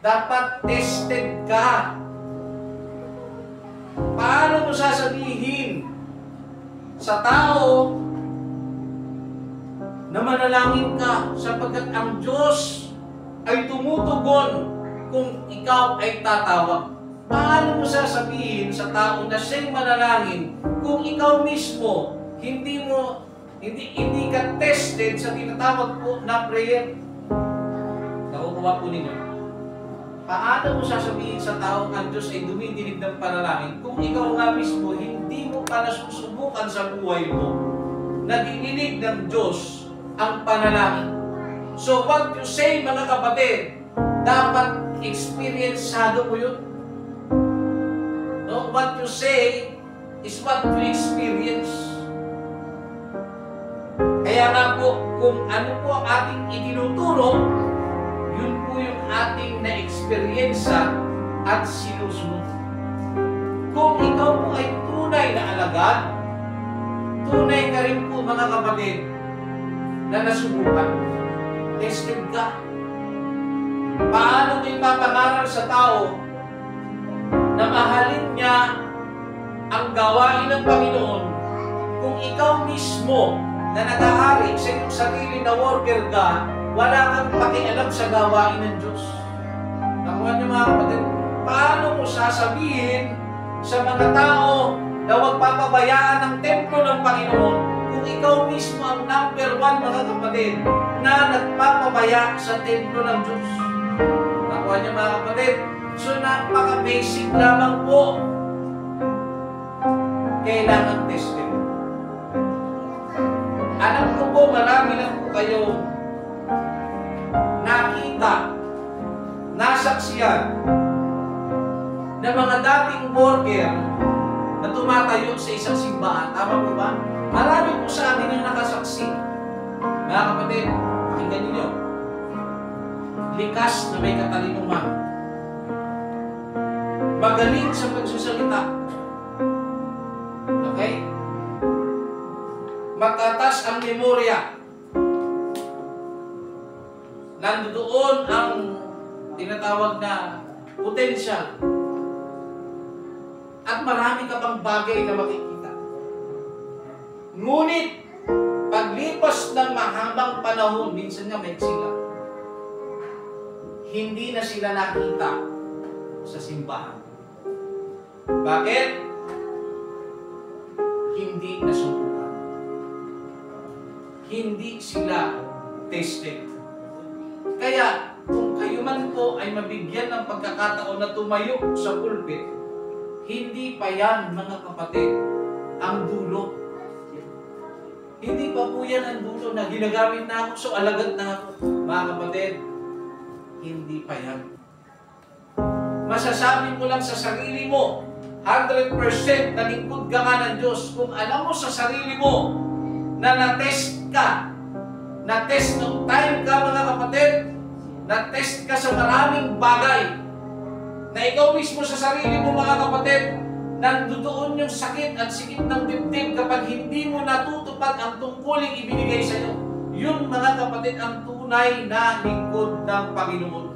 Dapat tested ka. Paano mo sasabihin sa tao na manalangin ka sapagkat ang Diyos ay tumutugon kung ikaw ay tatawag? Paano mo sasabihin sa tao na siya'y manalangin kung ikaw mismo hindi ka tested sa tinatawag po na prayer? Nakukuha po ninyo. Paano mo sasabihin sa tao ang Diyos ay dumidinig ng panalangin kung ikaw nga mismo hindi mo pa nasusubukan sa buhay mo na dininig ng Diyos ang panalangin? So what you say, mga kapatid, dapat experienceado mo yun. No? What you say is what you experience. Kaya nga po, kung ano po ang ating itinuturo, yun po yung ating na-experiensa at sinusunod. Kung ikaw po ay tunay na alagad, tunay ka rin po, mga kapatid, na nasubukan. Tested ka. Paano mo ipapangaral sa tao na mahalin niya ang gawain ng Panginoon kung ikaw mismo na nag-ahari sa iyong sarili na worker ka, wala kang pakialam sa gawain ng Diyos? Nakuha niyo, mga kapatid? Paano mo sasabihin sa mga tao na huwag papabayaan ang templo ng Panginoon kung ikaw mismo ang number 1, mga kapatid, na nagpapabaya sa templo ng Diyos? Nakuha niyo, mga kapatid? So, napaka-basic lamang po. Kailangan tested. Alam ko po, marami na po kayo nakita, nasaksiyan na mga dating worker na tumatayo sa isang simbahan. Tama po ba? Marami po sa atin yung nakasaksi. Mga kapatid, pakinggan ninyo. Likas na may katalinuhan. Magaling sa pagsusalita. Okay? Matatas ang memorya. Nandoon ang tinatawag na potential. At marami ka pang bagay na makikita. Ngunit, paglipas ng mahabang panahon, minsan nga may sila, hindi na sila nakita sa simbahan. Bakit? Hindi nasubukan. Hindi sila tested. Kaya, kung kayo man po ay mabigyan ng pagkakataon na tumayo sa pulpit, hindi pa yan, mga kapatid, ang dulo. Hindi pa po yan ang dulo na ginagamit na ako, so alagad na ako. Mga kapatid, hindi pa yan. Masasabi mo lang sa sarili mo, 100% na lingkod ka nga ng Diyos kung alam mo sa sarili mo na na-test ka. Na-test ng time ka, mga kapatid. Na-test ka sa maraming bagay. Na ikaw mismo sa sarili mo, mga kapatid, nandoon yung sakit at sikip ng dibdib kapag hindi mo natutupad ang tungkuling ibinigay sa iyo. Yun, mga kapatid, ang tunay na lingkod ng Panginoon.